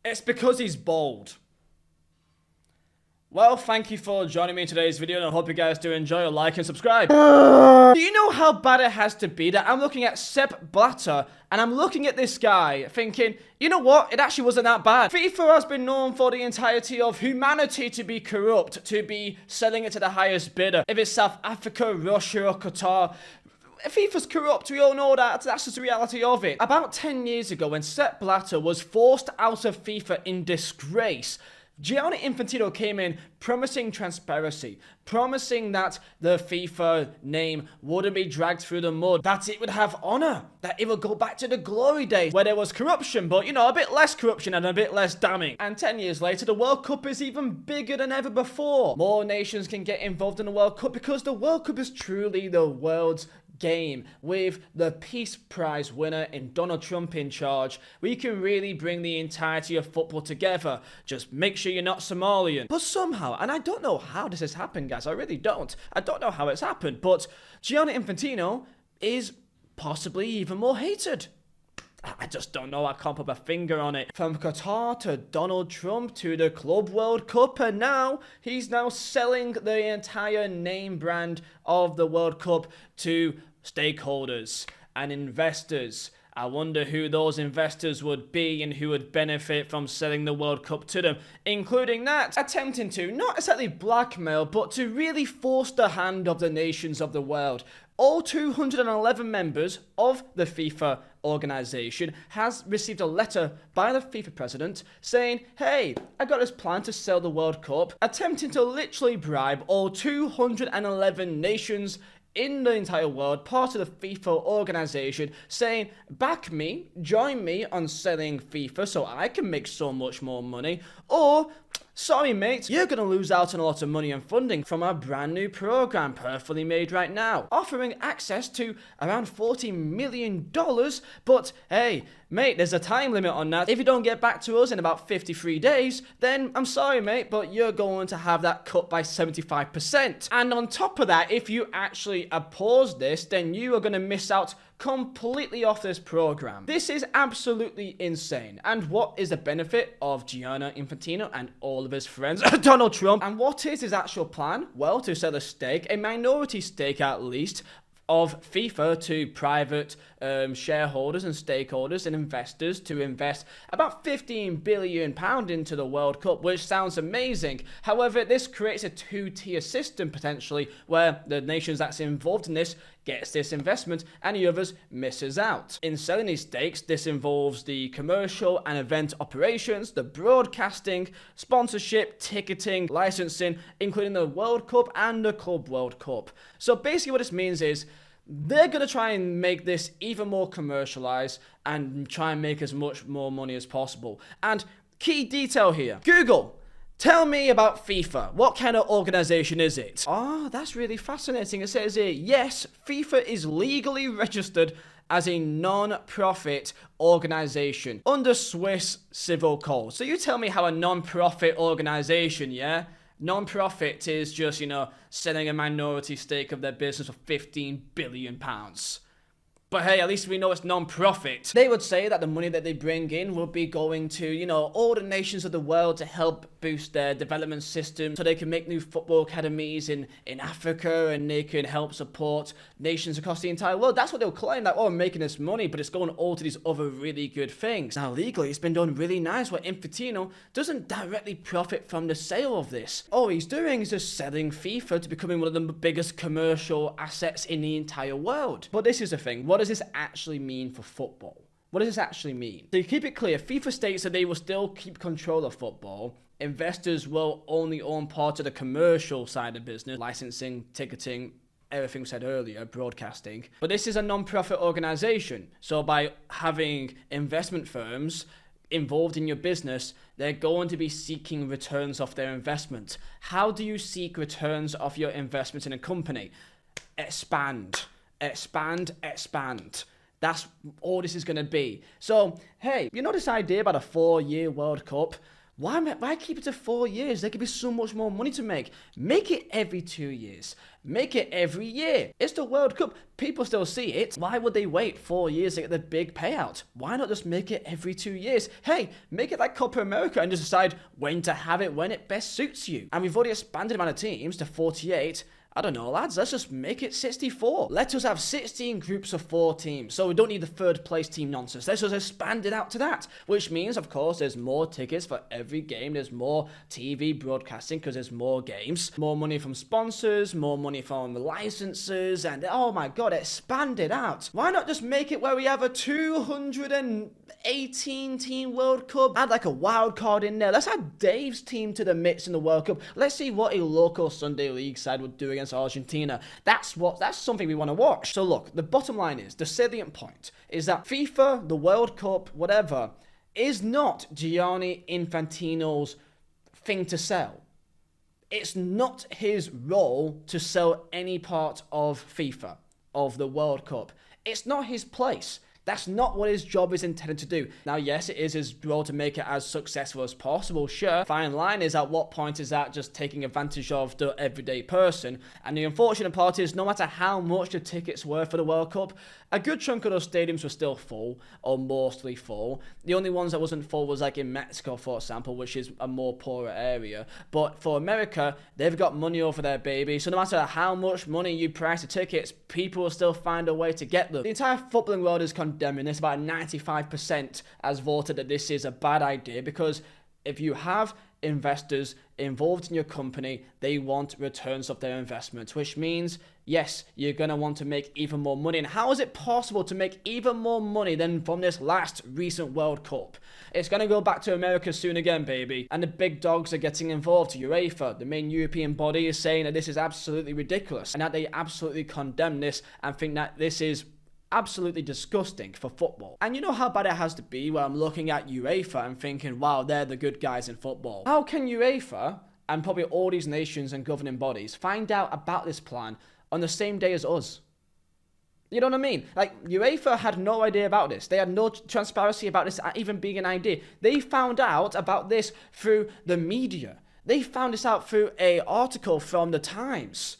It's because he's bald. Well, thank you for joining me in today's video, and I hope you guys do enjoy. Like and subscribe. Do you know how bad it has to be that I'm looking at Sepp Blatter, and I'm looking at this guy thinking, you know what, it actually wasn't that bad. FIFA has been known for the entirety of humanity to be corrupt, to be selling it to the highest bidder. If it's South Africa, Russia, or Qatar, FIFA's corrupt, we all know that. That's just the reality of it. About 10 years ago, when Sepp Blatter was forced out of FIFA in disgrace, Gianni Infantino came in promising transparency, promising that the FIFA name wouldn't be dragged through the mud, that it would have honor, that it would go back to the glory days where there was corruption, but, you know, a bit less corruption and a bit less damning. And 10 years later, the World Cup is even bigger than ever before. More nations can get involved in the World Cup because the World Cup is truly the world's game. With the Peace Prize winner in Donald Trump in charge, we can really bring the entirety of football together. Just make sure you're not Somalian. But somehow, and I don't know how this has happened, guys, I really don't. I don't know how it's happened, but Gianni Infantino is possibly even more hated. I just don't know, I can't put my finger on it. From Qatar to Donald Trump to the Club World Cup, and now he's selling the entire name brand of the World Cup to stakeholders and investors. I wonder who those investors would be and who would benefit from selling the World Cup to them, including that, attempting to, not exactly blackmail, but to really force the hand of the nations of the world. All 211 members of the FIFA organization has received a letter by the FIFA president saying, hey, I got this plan to sell the World Cup, attempting to literally bribe all 211 nations in the entire world, part of the FIFA organization, saying, back me, join me on selling FIFA so I can make so much more money, or, sorry mate, you're going to lose out on a lot of money and funding from our brand new program, perfectly made right now, offering access to around $40 million, but hey, mate, there's a time limit on that. If you don't get back to us in about 53 days, then I'm sorry mate, but you're going to have that cut by 75%. And on top of that, if you actually oppose this, then you are going to miss out completely off this program. This is absolutely insane. And what is the benefit of Gianni Infantino and all of his friends, Donald Trump? And what is his actual plan? Well, to sell a stake, a minority stake at least, of FIFA to private shareholders and stakeholders and investors to invest about £15 billion into the World Cup, which sounds amazing. However, this creates a two-tier system potentially where the nations that's involved in this gets this investment and the others misses out. In selling these stakes, this involves the commercial and event operations, the broadcasting, sponsorship, ticketing, licensing, including the World Cup and the Club World Cup. So basically what this means is they're going to try and make this even more commercialized and try and make as much more money as possible. And key detail here, Google, tell me about FIFA. What kind of organization is it? Oh, that's really fascinating. It says here, yes, FIFA is legally registered as a non-profit organization under Swiss civil code. So you tell me how a non-profit organization, yeah? Non-profit is just, you know, selling a minority stake of their business for £15 billion. But hey, at least we know it's non-profit. They would say that the money that they bring in will be going to, you know, all the nations of the world to help boost their development system so they can make new football academies in Africa, and they can help support nations across the entire world. That's what they'll claim, that, oh, I'm making this money, but it's going all to these other really good things. Now, legally, it's been done really nice where Infantino doesn't directly profit from the sale of this. All he's doing is just selling FIFA to becoming one of the biggest commercial assets in the entire world. But this is the thing. What does this actually mean for football? What does this actually mean? To keep it clear, FIFA states that they will still keep control of football. Investors will only own part of the commercial side of business, licensing, ticketing, everything we said earlier, broadcasting. But this is a non-profit organization. So by having investment firms involved in your business, they're going to be seeking returns off their investment. How do you seek returns off your investment in a company? Expand. Expand, expand. That's all this is going to be. So, hey, you know this idea about a 4-year World Cup? Why keep it to 4 years? There could be so much more money to make. Make it every 2 years. Make it every year. It's the World Cup. People still see it. Why would they wait 4 years to get the big payout? Why not just make it every 2 years? Hey, make it like Copa America and just decide when to have it when it best suits you. And we've already expanded the amount of teams to 48. I don't know, lads, let's just make it 64. Let us have 16 groups of 4 teams, so we don't need the third place team nonsense. Let's just expand it out to that, which means, of course, there's more tickets for every game. There's more TV broadcasting because there's more games, more money from sponsors, more money from licenses, and oh my god, expand it out. Why not just make it where we have a 218 team World Cup? Add like a wild card in there. Let's add Dave's team to the mix in the World Cup. Let's see what a local Sunday League side would do against Argentina. That's something we want to watch. So look, the bottom line is, the salient point is that FIFA, the World Cup, whatever, is not Gianni Infantino's thing to sell. It's not his role to sell any part of FIFA, of the World Cup. It's not his place. That's not what his job is intended to do. Now, yes, it is his role to make it as successful as possible, sure. Fine line is, at what point is that just taking advantage of the everyday person? And the unfortunate part is, no matter how much the tickets were for the World Cup, a good chunk of those stadiums were still full, or mostly full. The only ones that wasn't full was like in Mexico, for example, which is a more poorer area. But for America, they've got money over there, baby. So no matter how much money you price the tickets, people will still find a way to get them. The entire footballing world is condemning this. About 95% has voted that this is a bad idea, because if you have investors involved in your company, they want returns of their investments, which means, yes, you're going to want to make even more money. And how is it possible to make even more money than from this last recent World Cup? It's going to go back to America soon again, baby. And the big dogs are getting involved. UEFA, the main European body, is saying that this is absolutely ridiculous and that they absolutely condemn this and think that this is absolutely disgusting for football. And you know how bad it has to be where I'm looking at UEFA and thinking, wow, they're the good guys in football. How can UEFA and probably all these nations and governing bodies find out about this plan on the same day as us? You know what I mean? Like, UEFA had no idea about this. They had no transparency about this even being an idea. They found out about this through the media. They found this out through an article from the Times.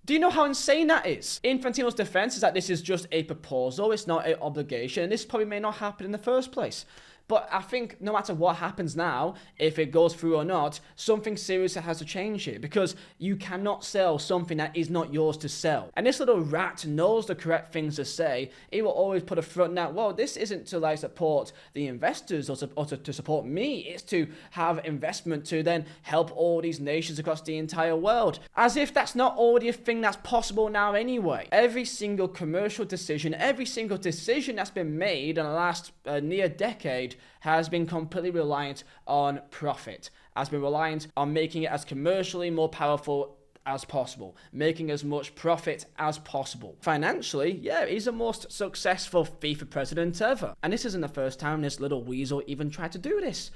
Do you know how insane that is? Infantino's defense is that this is just a proposal, it's not an obligation, and this probably may not happen in the first place. But I think no matter what happens now, if it goes through or not, something serious has to change here, because you cannot sell something that is not yours to sell. And this little rat knows the correct things to say. He will always put a front now, well, this isn't to like support the investors or to support me. It's to have investment to then help all these nations across the entire world. As if that's not already a thing that's possible now anyway. Every single commercial decision, every single decision that's been made in the last near decade has been completely reliant on profit, has been reliant on making it as commercially more powerful as possible, making as much profit as possible. Financially, yeah, he's the most successful FIFA president ever. And this isn't the first time this little weasel even tried to do this.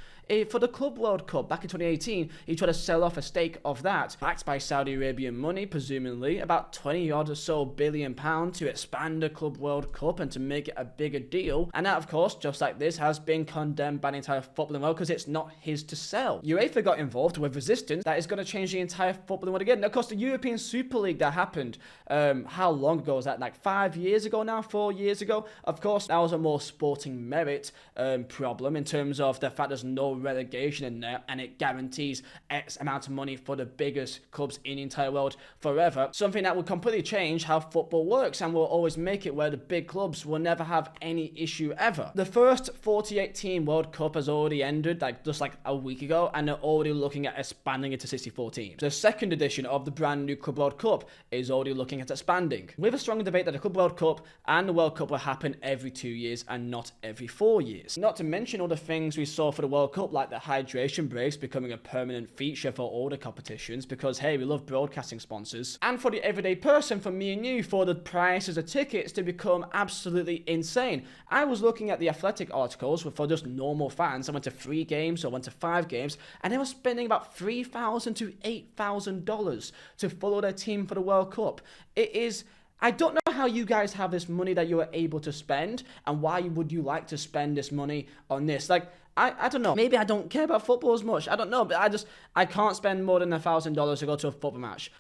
For the Club World Cup back in 2018, he tried to sell off a stake of that, backed by Saudi Arabian money, presumably, about 20 odd or so billion pounds to expand the Club World Cup and to make it a bigger deal. And that, of course, just like this, has been condemned by the entire footballing world because it's not his to sell. UEFA got involved with resistance that is going to change the entire footballing world again. And of course, the European Super League that happened, how long ago was that? Like 5 years ago now, 4 years ago? Of course, that was a more sporting merit problem in terms of the fact there's no relegation in there and it guarantees X amount of money for the biggest clubs in the entire world forever. Something that will completely change how football works and will always make it where the big clubs will never have any issue ever. The first 48 team World Cup has already ended just like a week ago, and they're already looking at expanding it to 64 teams. The second edition of the brand new Club World Cup is already looking at expanding, with a strong debate that the Club World Cup and the World Cup will happen every 2 years and not every 4 years. Not to mention all the things we saw for the World Cup, like the hydration breaks becoming a permanent feature for all the competitions, because hey, we love broadcasting sponsors. And for the everyday person, for me and you, for the prices of tickets to become absolutely insane. I was looking at the Athletic articles for just normal fans. I went to 3 games or went to 5 games, and they were spending about $3,000 to $8,000 to follow their team for the World Cup. It is... I don't know how you guys have this money that you are able to spend, and why would you like to spend this money on this? Like, I don't know. Maybe I don't care about football as much. I don't know, but I can't spend more than $1,000 to go to a football match.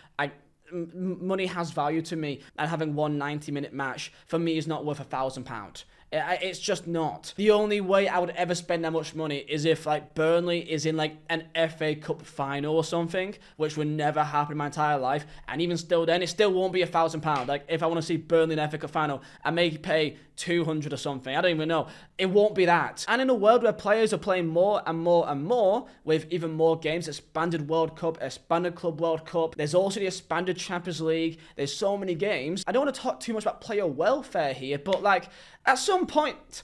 Money has value to me, and having one 90-minute match for me is not worth £1,000. It's just not. The only way I would ever spend that much money is if like Burnley is in like an FA Cup final or something, which would never happen in my entire life. And even still then, it still won't be £1,000. Like if I want to see Burnley in an FA Cup final, I may pay 200 or something. I don't even know. It won't be that. And in a world where players are playing more and more and more, with even more games, expanded World Cup, expanded Club World Cup, there's also the expanded Champions League, there's so many games. I don't want to talk too much about player welfare here, but like at some point,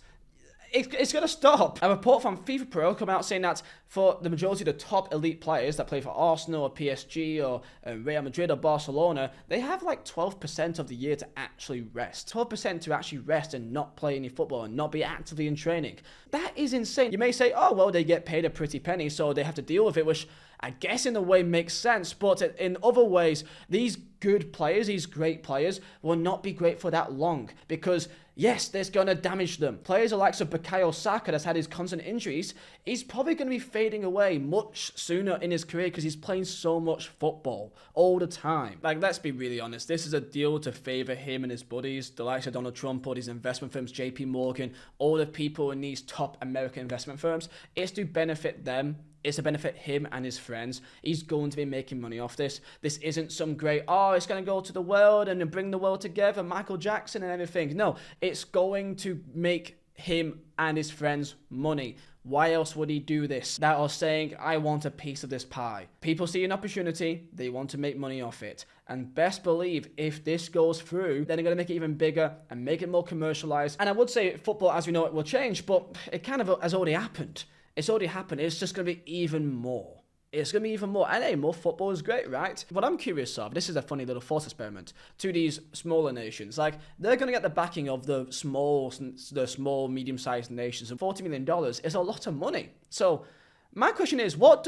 it's going to stop. A report from FIFA Pro come out saying that for the majority of the top elite players that play for Arsenal or PSG or Real Madrid or Barcelona, they have like 12% of the year to actually rest. 12% to actually rest and not play any football and not be actively in training. That is insane. You may say, oh, well, they get paid a pretty penny, so they have to deal with it, which I guess in a way makes sense, but in other ways, these good players, these great players, will not be great for that long because, yes, that's going to damage them. Players like Bukayo Saka that's had his constant injuries, he's probably going to be fading away much sooner in his career because he's playing so much football all the time. Like, let's be really honest, this is a deal to favour him and his buddies, the likes of Donald Trump or these investment firms, JP Morgan, all the people in these top American investment firms. It's to benefit them. It's to benefit him and his friends. He's going to be making money off this. This isn't some great, oh, it's going to go to the world and bring the world together, Michael Jackson and everything. No, it's going to make him and his friends money. Why else would he do this? That are saying, I want a piece of this pie. People see an opportunity, they want to make money off it. And best believe, if this goes through, then they're going to make it even bigger and make it more commercialized. And I would say football, as we know it, will change, but it kind of has already happened. It's already happened. It's just going to be even more. It's going to be even more. And hey, more football is great, right? What I'm curious of, this is a funny little thought experiment to these smaller nations. Like, they're going to get the backing of the small, medium-sized nations. And $40 million is a lot of money. So, my question is, what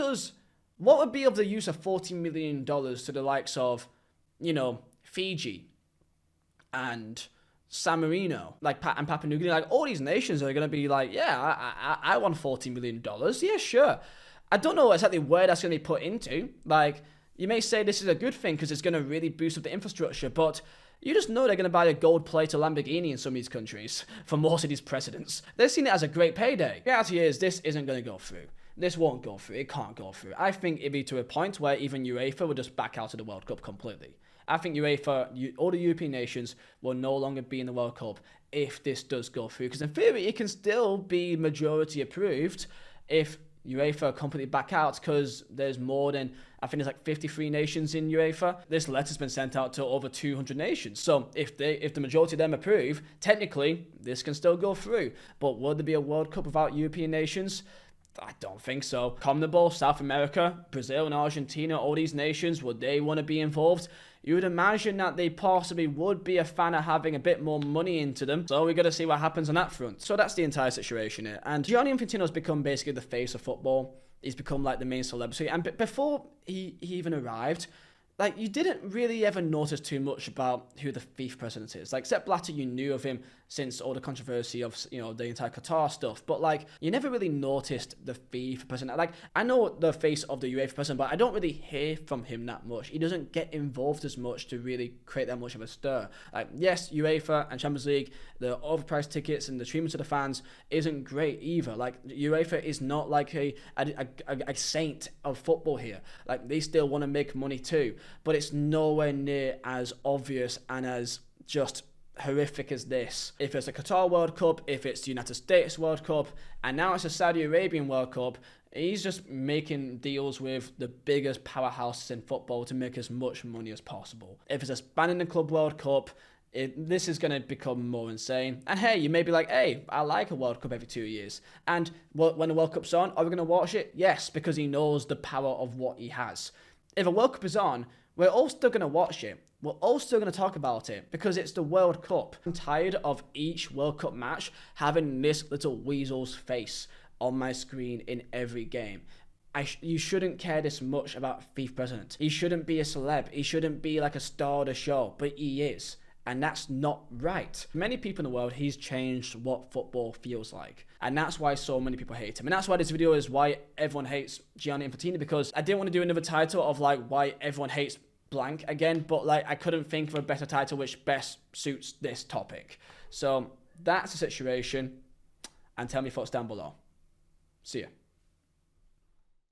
would be of the use of $40 million to the likes of, Fiji and San Marino, and Papua New Guinea, like all these nations are going to be like, yeah, I want $40 million. Yeah, sure. I don't know exactly where that's going to be put into. Like, you may say this is a good thing because it's going to really boost up the infrastructure, but you just know they're going to buy a gold plate or Lamborghini in some of these countries for most of these presidents. They're seeing it as a great payday. The reality is, this isn't going to go through. This won't go through. It can't go through. I think it'd be to a point where even UEFA would just back out of the World Cup completely. I think UEFA, all the European nations, will no longer be in the World Cup if this does go through. Because in theory, it can still be majority approved if UEFA completely back out, because there's more than, I think there's like 53 nations in UEFA. This letter's been sent out to over 200 nations. So if the majority of them approve, technically, this can still go through. But will there be a World Cup without European nations? I don't think so. CONMEBOL, South America, Brazil and Argentina, all these nations, would they want to be involved? You would imagine that they possibly would be a fan of having a bit more money into them. So we got to see what happens on that front. So that's the entire situation here. And Gianni Infantino has become basically the face of football. He's become like the main celebrity. And before he even arrived, like, you didn't really ever notice too much about who the FIFA president is. Like, Sepp Blatter, you knew of him since all the controversy of, the entire Qatar stuff. But, like, you never really noticed the FIFA president. Like, I know the face of the UEFA president, but I don't really hear from him that much. He doesn't get involved as much to really create that much of a stir. Like, yes, UEFA and Champions League, the overpriced tickets and the treatment to the fans isn't great either. Like, UEFA is not like a saint of football here. Like, they still want to make money too. But it's nowhere near as obvious and as just horrific as this. If it's a Qatar World Cup, if it's the United States World Cup, and now it's a Saudi Arabian World Cup, he's just making deals with the biggest powerhouses in football to make as much money as possible. If it's a Span in the Club World Cup, this is going to become more insane. And hey, you may be like, hey, I like a World Cup every 2 years. And when the World Cup's on, are we going to watch it? Yes, because he knows the power of what he has. If a World Cup is on, we're all still going to watch it. We're all still going to talk about it because it's the World Cup. I'm tired of each World Cup match having this little weasel's face on my screen in every game. You shouldn't care this much about FIFA president. He shouldn't be a celeb. He shouldn't be like a star of the show, but he is. And that's not right. Many people in the world, he's changed what football feels like. And that's why so many people hate him. And that's why this video is why everyone hates Gianni Infantino, because I didn't want to do another title of like why everyone hates blank again, but like I couldn't think of a better title which best suits this topic. So that's the situation. And tell me your thoughts down below. See ya.